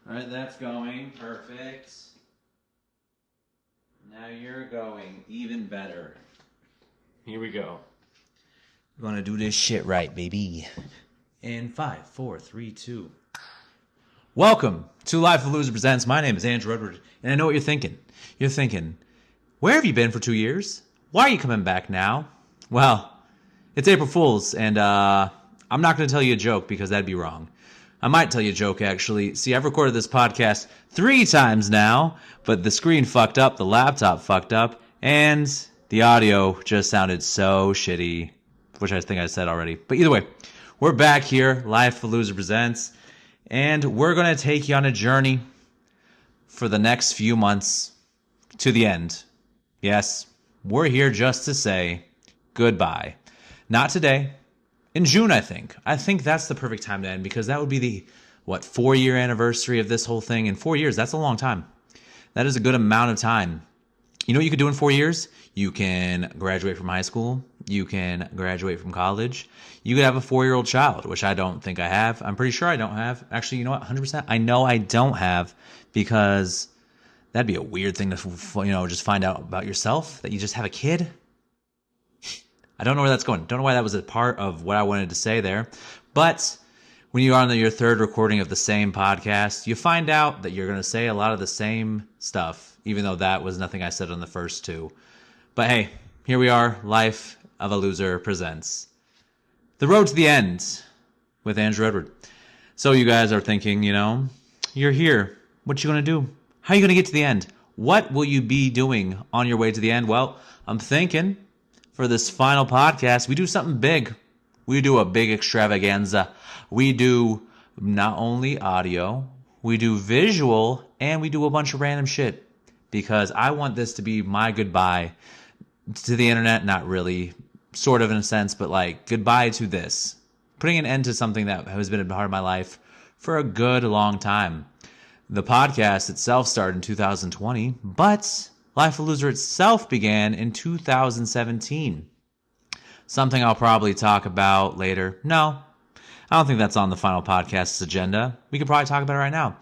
All right, that's going. Perfect. Now you're going. Even better. Here we go. We're going to do this shit right, baby. In 5, 4, 3, 2. Welcome to Life of Loser Presents. My name is Andrew Edward, and I know what you're thinking. You're thinking, where have you been for 2 years? Why are you coming back now? Well, it's April Fool's, and I'm not going to tell you a joke because that'd be wrong. I might tell you a joke, actually. See, I've recorded this podcast 3 times now, but the screen fucked up, the laptop fucked up, and the audio just sounded so shitty, which I think I said already. But either way, we're back here, Life of Loser Presents, and we're going to take you on a journey for the next few months to the end. Yes, we're here just to say goodbye. Not today. In June, I think. I think that's the perfect time to end because that would be the, 4-year anniversary of this whole thing. In 4 years, that's a long time. That is a good amount of time. You know what you could do in 4 years? You can graduate from high school. You can graduate from college. You could have a 4-year-old child, which I don't think I have. I'm pretty sure I don't have. Actually, you know what? 100%. I know I don't have because that'd be a weird thing to, just find out about yourself, that you just have a kid. I don't know where that's going. Don't know why that was a part of what I wanted to say there. But when you are on your 3rd recording of the same podcast, you find out that you're going to say a lot of the same stuff, even though that was nothing I said on the first 2. But hey, here we are. Life of a Loser presents The Road to the End with Andrew Edward. So you guys are thinking, you're here. What you going to do? How are you going to get to the end? What will you be doing on your way to the end? Well, I'm thinking for this final podcast, we do something big. We do a big extravaganza. We do not only audio, we do visual, and we do a bunch of random shit. Because I want this to be my goodbye to the internet. Not really, sort of in a sense, but like goodbye to this. Putting an end to something that has been a part of my life for a good long time. The podcast itself started in 2020, but Life of Loser itself began in 2017. Something I'll probably talk about later. No, I don't think that's on the final podcast's agenda. We could probably talk about it right now.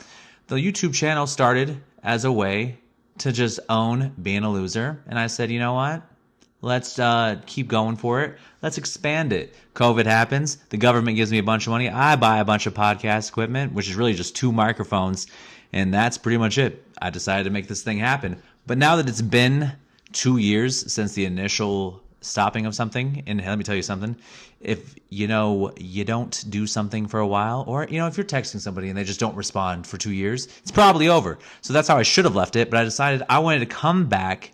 The YouTube channel started as a way to just own being a loser. And I said, you know what? Let's keep going for it. Let's expand it. COVID happens. The government gives me a bunch of money. I buy a bunch of podcast equipment, which is really just 2 microphones. And that's pretty much it. I decided to make this thing happen. But now that it's been 2 years since the initial stopping of something, and let me tell you something, if you don't do something for a while, or if you're texting somebody and they just don't respond for 2 years, it's probably over. So that's how I should have left it, but I decided I wanted to come back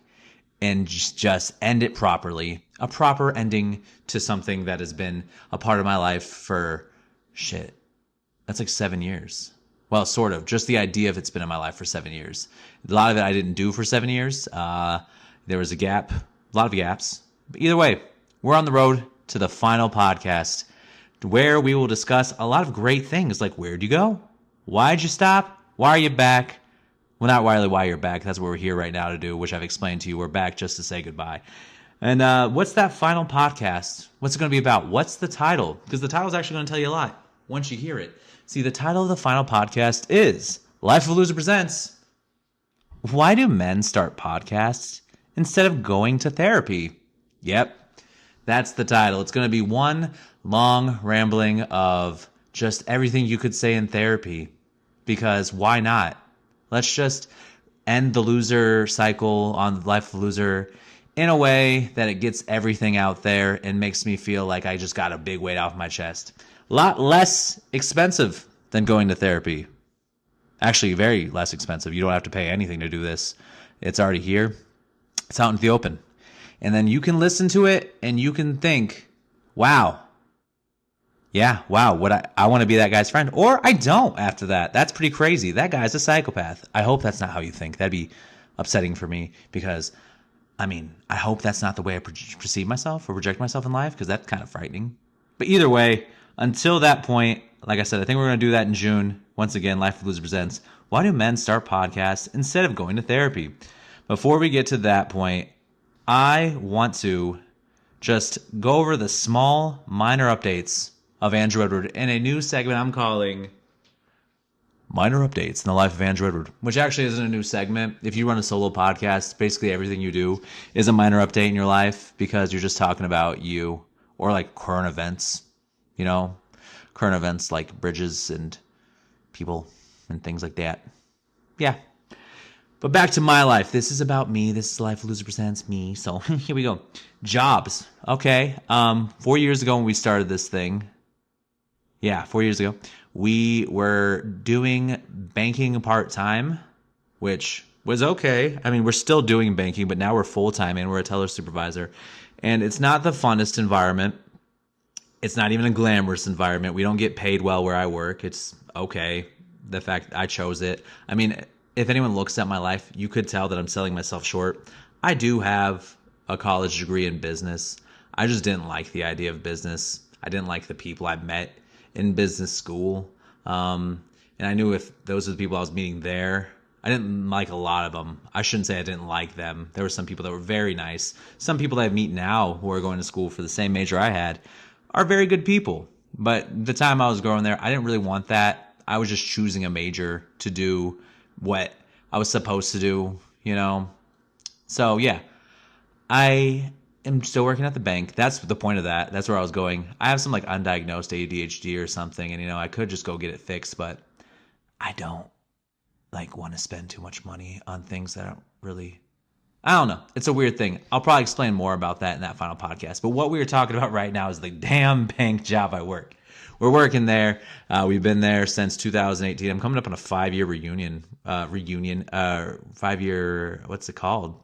and just end it properly. A proper ending to something that has been a part of my life for that's like 7 years. Well, sort of. Just the idea of it's been in my life for 7 years. A lot of it I didn't do for 7 years. There was a lot of gaps. But either way, we're on the road to the final podcast where we will discuss a lot of great things like where'd you go? Why'd you stop? Why are you back? Well, not really why you're back. That's what we're here right now to do, which I've explained to you. We're back just to say goodbye. And what's that final podcast? What's it going to be about? What's the title? Because the title's actually going to tell you a lot once you hear it. See, the title of the final podcast is Life of a Loser Presents. Why do men start podcasts instead of going to therapy? Yep, that's the title. It's going to be one long rambling of just everything you could say in therapy. Because why not? Let's just end the loser cycle on Life of a Loser in a way that it gets everything out there and makes me feel like I just got a big weight off my chest. A lot less expensive than going to therapy. Actually, very less expensive. You don't have to pay anything to do this. It's already here. It's out in the open. And then you can listen to it and you can think, wow. Yeah, wow, I want to be that guy's friend. Or I don't after that. That's pretty crazy. That guy's a psychopath. I hope that's not how you think. That'd be upsetting for me because, I hope that's not the way I perceive myself or project myself in life because that's kind of frightening. But either way, until that point, like I said, I think we're going to do that in June. Once again, Life of Loser Presents. Why do men start podcasts instead of going to therapy? Before we get to that point, I want to just go over the small, minor updates of Andrew Edward in a new segment I'm calling Minor updates in the life of Andrew Edward, which actually isn't a new segment. If you run a solo podcast, basically everything you do is a minor update in your life because you're just talking about you or like current events, current events like bridges and people and things like that. Yeah. But back to my life. This is about me. This is Life Loser Presents me. So here we go. Jobs. Okay. 4 years ago when we started this thing. Yeah, 4 years ago. We were doing banking part-time, which was okay. I mean, we're still doing banking, but now we're full-time and we're a teller supervisor. And it's not the funnest environment. It's not even a glamorous environment. We don't get paid well where I work. It's okay. The fact I chose it. I mean, if anyone looks at my life, you could tell that I'm selling myself short. I do have a college degree in business. I just didn't like the idea of business. I didn't like the people I met in business school. And I knew if those are the people I was meeting there, I didn't like a lot of them. I shouldn't say I didn't like them. There were some people that were very nice. Some people that I meet now who are going to school for the same major I had are very good people. But the time I was growing there, I didn't really want that. I was just choosing a major to do what I was supposed to do, So yeah, I am still working at the bank. That's the point of that. That's where I was going. I have some like undiagnosed ADHD or something, and I could just go get it fixed, but I don't want to spend too much money on things that I don't know. It's a weird thing. I'll probably explain more about that in that final podcast. But what we were talking about right now is the damn bank job I work. We're working there. We've been there since 2018. I'm coming up on a 5-year reunion. 5-year, what's it called?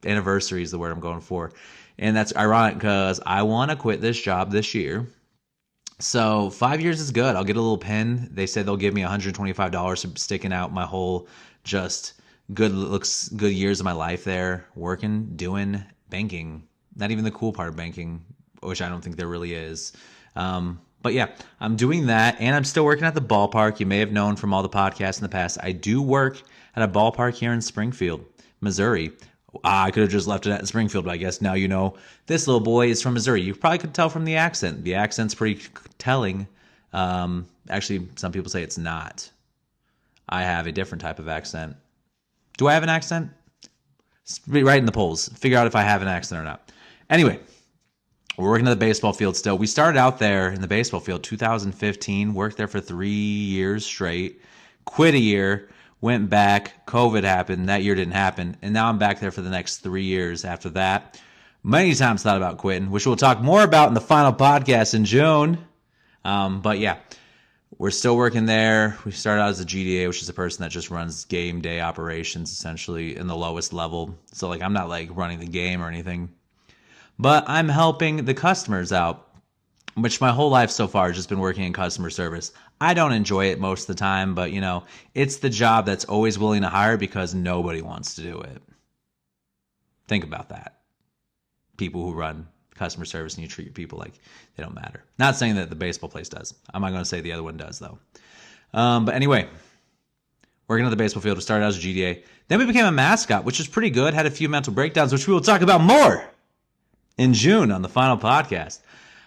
Anniversary is the word I'm going for. And that's ironic because I want to quit this job this year. So 5 years is good. I'll get a little pin. They said they'll give me $125 for sticking out my whole just good years of my life there, working, doing banking. Not even the cool part of banking, which I don't think there really is. But yeah, I'm doing that, and I'm still working at the ballpark. You may have known from all the podcasts in the past, I do work at a ballpark here in Springfield, Missouri. I could have just left it at Springfield, but I guess now you know this little boy is from Missouri. You probably could tell from the accent. The accent's pretty telling. Actually, some people say it's not. I have a different type of accent. Do I have an accent? Write in the polls. Figure out if I have an accent or not. Anyway. We're working at the baseball field still. We started out there in the baseball field 2015, worked there for 3 years straight, quit a year, went back, COVID happened, that year didn't happen, and now I'm back there for the next 3 years after that. Many times thought about quitting, which we'll talk more about in the final podcast in June. But yeah, we're still working there. We started out as a GDA, which is a person that just runs game day operations essentially in the lowest level. So I'm not running the game or anything. But I'm helping the customers out, which my whole life so far has just been working in customer service. I don't enjoy it most of the time, but it's the job that's always willing to hire because nobody wants to do it. Think about that. People who run customer service and you treat your people like they don't matter. Not saying that the baseball place does. I'm not going to say the other one does though. But anyway, working at the baseball field, we started out as a GDA. Then we became a mascot, which was pretty good. Had a few mental breakdowns, which we will talk about more in June on the final podcast.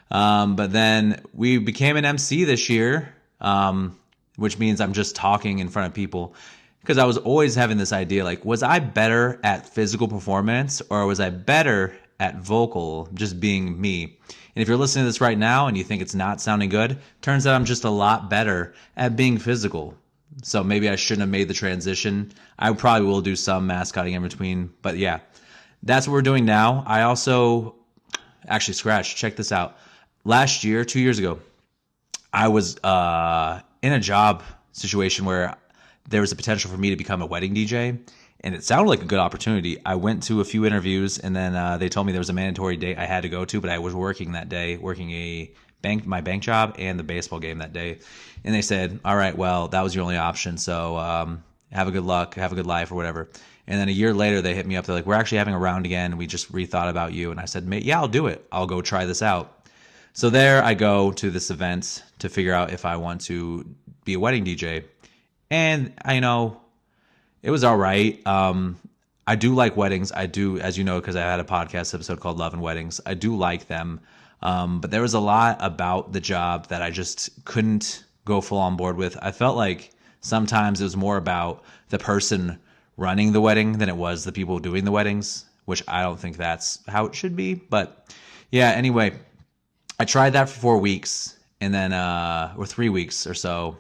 But then we became an MC this year, which means I'm just talking in front of people. Because I was always having this idea, was I better at physical performance or was I better at vocal, just being me? And if you're listening to this right now and you think it's not sounding good, turns out I'm just a lot better at being physical. So maybe I shouldn't have made the transition. I probably will do some mascotting in between, but yeah. That's what we're doing now. I also, check this out. Last year, 2 years ago, I was in a job situation where there was a potential for me to become a wedding DJ, and it sounded like a good opportunity. I went to a few interviews, and then they told me there was a mandatory date I had to go to, but I was working that day, working my bank job and the baseball game that day. And they said, all right, well, that was your only option, so have a good luck, have a good life, or whatever. And then a year later, they hit me up. They're like, we're actually having a round again. We just rethought about you. And I said, yeah, I'll do it. I'll go try this out. So there I go to this event to figure out if I want to be a wedding DJ. And it was all right. I do like weddings. I do, as you know, because I had a podcast episode called Love and Weddings. I do like them. But there was a lot about the job that I just couldn't go full on board with. I felt like Sometimes it was more about the person running the wedding than it was the people doing the weddings, which I don't think that's how it should be. But yeah, anyway, I tried that for 4 weeks and then, or 3 weeks or so.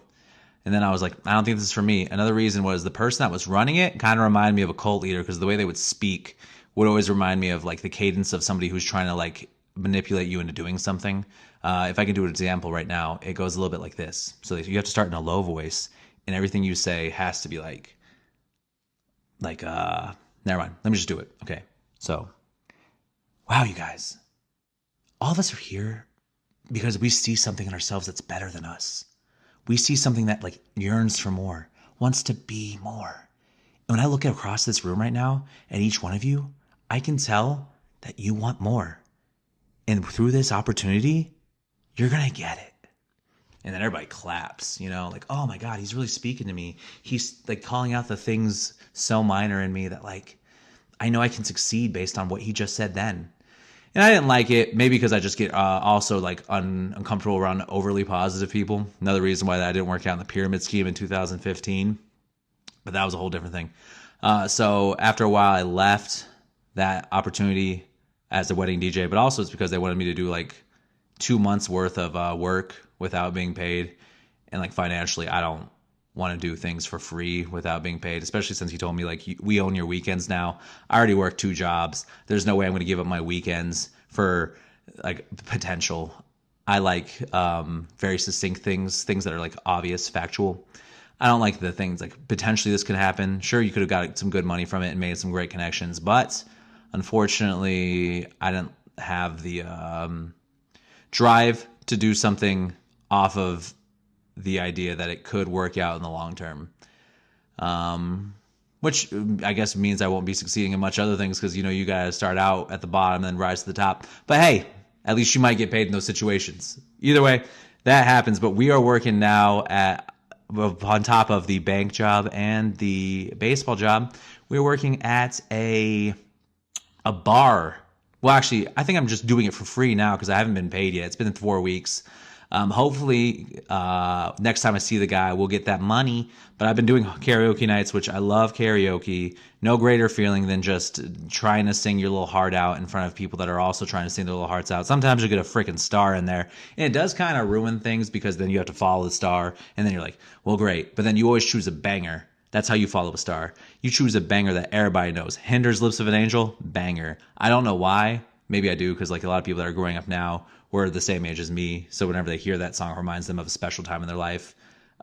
And then I was like, I don't think this is for me. Another reason was the person that was running it kind of reminded me of a cult leader because the way they would speak would always remind me of like the cadence of somebody who's trying to like manipulate you into doing something. If I can do an example right now, it goes a little bit like this. So you have to start in a low voice and everything you say has to be never mind. Let me just do it. Okay. So, wow, you guys, all of us are here because we see something in ourselves that's better than us. We see something that like yearns for more, wants to be more. And when I look across this room right now at each one of you, I can tell that you want more. And through this opportunity, you're going to get it. And then everybody claps, like, oh my God, he's really speaking to me. He's like calling out the things so minor in me that like, I know I can succeed based on what he just said then. And I didn't like it, maybe because I just get also like uncomfortable around overly positive people. Another reason why that didn't work out in the pyramid scheme in 2015. But that was a whole different thing. So after a while, I left that opportunity as a wedding DJ, but also it's because they wanted me to do like 2 months worth of work without being paid. And like financially, I don't want to do things for free without being paid, especially since he told me like we own your weekends now. I already work 2 jobs. There's no way I'm going to give up my weekends for like potential. I like very succinct things that are like obvious, factual. I don't like the things like potentially this could happen. Sure, you could have got some good money from it and made some great connections, but unfortunately, I didn't have the drive to do something off of the idea that it could work out in the long term. Which I guess means I won't be succeeding in much other things because, you guys start out at the bottom and then rise to the top. But hey, at least you might get paid in those situations. Either way, that happens. But we are working now on top of the bank job and the baseball job. We're working at a bar. Well, actually, I think I'm just doing it for free now because I haven't been paid yet. It's been 4 weeks. Hopefully, next time I see the guy, we'll get that money. But I've been doing karaoke nights, which I love karaoke. No greater feeling than just trying to sing your little heart out in front of people that are also trying to sing their little hearts out. Sometimes you get a freaking star in there. And it does kind of ruin things because then you have to follow the star. And then you're like, well, great. But then you always choose a banger. That's how you follow a star. You choose a banger that everybody knows. Hinder's Lips of an Angel, banger. I don't know why. Maybe I do because like a lot of people that are growing up now were the same age as me. So whenever they hear that song, it reminds them of a special time in their life.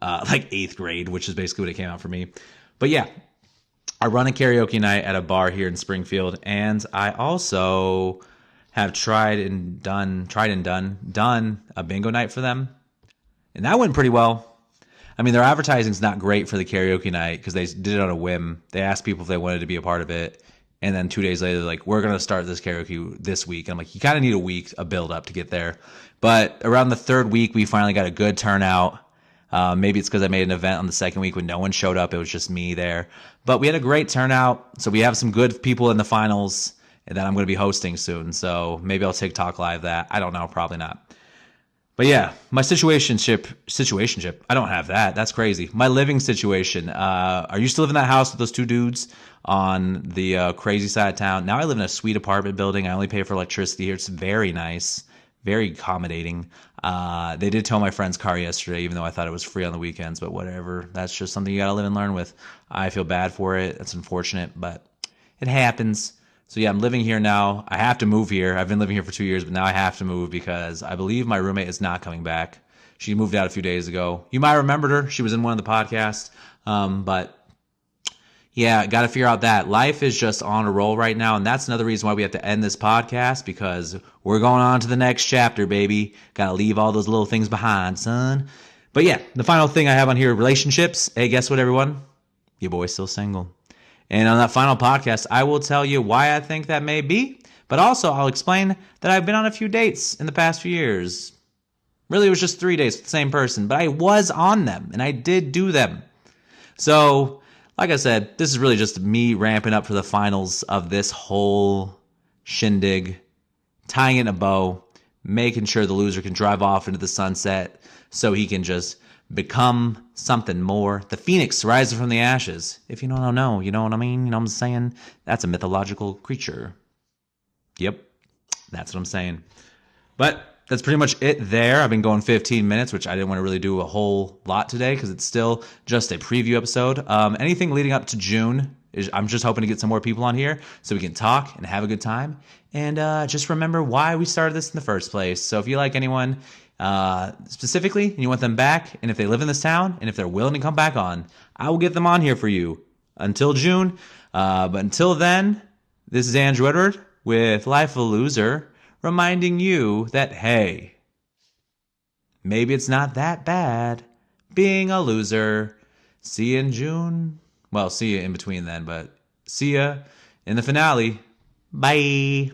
Like 8th grade, which is basically when it came out for me. But yeah, I run a karaoke night at a bar here in Springfield. And I also have tried and done a bingo night for them. And that went pretty well. I mean, their advertising's not great for the karaoke night because they did it on a whim. They asked people if they wanted to be a part of it. And then 2 days later, they're like, we're going to start this karaoke this week. And I'm like, you kind of need a week, a build up to get there. But around the 3rd week, we finally got a good turnout. Maybe it's because I made an event on the 2nd week when no one showed up. It was just me there. But we had a great turnout. So we have some good people in the finals that I'm going to be hosting soon. So maybe I'll TikTok live that. I don't know. Probably not. But yeah, my situationship, I don't have that. That's crazy. My living situation. I used to live in that house with those 2 dudes on the crazy side of town. Now I live in a sweet apartment building. I only pay for electricity here. It's very nice, very accommodating. They did tow my friend's car yesterday, even though I thought it was free on the weekends, but whatever. That's just something you got to live and learn with. I feel bad for it. It's unfortunate, but it happens. So yeah, I'm living here now. I have to move here. I've been living here for 2 years, but now I have to move because I believe my roommate is not coming back. She moved out a few days ago. You might have remembered her. She was in one of the podcasts. But yeah, got to figure out that. Life is just on a roll right now, and that's another reason why we have to end this podcast because we're going on to the next chapter, baby. Got to leave all those little things behind, son. But yeah, the final thing I have on here, relationships. Hey, guess what, everyone? Your boy's still single. And on that final podcast, I will tell you why I think that may be, but also I'll explain that I've been on a few dates in the past few years. Really, it was just 3 days with the same person, but I was on them, and I did do them. So, like I said, this is really just me ramping up for the finals of this whole shindig, tying it in a bow, making sure the loser can drive off into the sunset so he can just become something more. The phoenix rises from the ashes. If you don't know, you know what I mean? You know what I'm saying? That's a mythological creature. Yep, that's what I'm saying. But that's pretty much it there. I've been going 15 minutes, which I didn't want to really do a whole lot today because it's still just a preview episode. Anything leading up to June, I'm just hoping to get some more people on here so we can talk and have a good time. And just remember why we started this in the first place. So if you like anyone specifically and you want them back, and if they live in this town, and if they're willing to come back on, I will get them on here for you until June. But until then, this is Andrew Edward with Life of a Loser, reminding you that, hey, maybe it's not that bad being a loser. See you in June. Well, see you in between then, but see ya in the finale. Bye.